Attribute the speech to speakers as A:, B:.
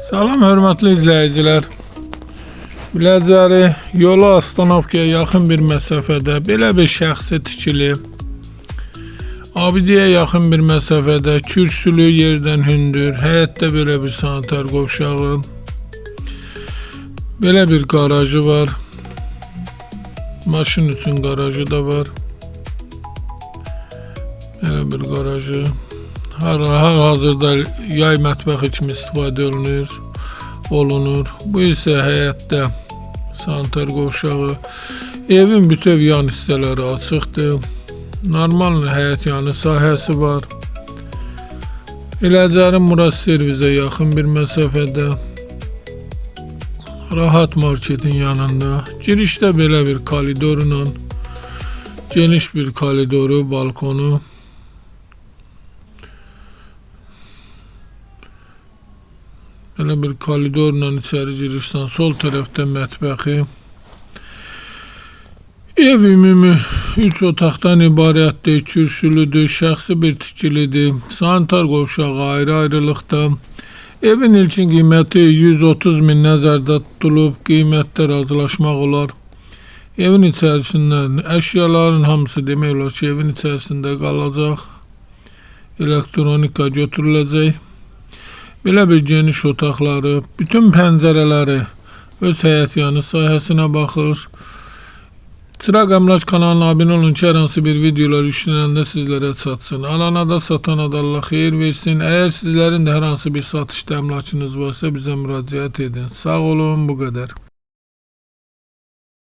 A: Salam hörmətli izləyicilər. Biləcəri yolu Astanovkaya yaxın bir məsafədə belə bir şəxsi tikili. Abidəyə yaxın bir məsafədə kürsülü yerdən hündür, həyətdə belə bir sanitar qovşağı. Belə bir qarajı var. Maşın üçün qarajı da var. Belə bir qarajı. Hal-hazırda yay mətbəxi kimi istifadə olunur. Bu isə həyətdə sanitar qovşağı. Evin bütöv yan hissələri açıqdır. Normal həyət yanı sahəsi var. Eləcəri Murat servizə yaxın bir məsafədə. Rahat marketin yanında. Girişdə belə bir koridorla, geniş bir koridoru, balkonu. Belə bir koridorla içəri girişdən sol tərəfdə mətbəxi. Ev ümumi 3 otaqdan ibarətdir, kürsülüdür, şəxsi bir tikilidir. Sanitar qovşağı ayrı-ayrılıqda. Evin ilkin qiyməti 130 min nəzərdə tutulub, qiymətdə razılaşmaq olar. Evin içərisindən əşyaların hamısı demək olar ki, evin içərisində qalacaq. Elektronika götürüləcək. Belə bir geniş otaqları, bütün pəncərələri öz həyət yanı sahəsinə baxır. Çıraq Əmlak kanalına abunə olun ki, hər hansı bir videolar yüklənəndə sizlərə çatsın. Alana da satana da Allah xeyir versin. Əgər sizlərin də hər hansı bir satışda əmlakınız varsa bizə müraciət edin. Sağ olun, bu qədər.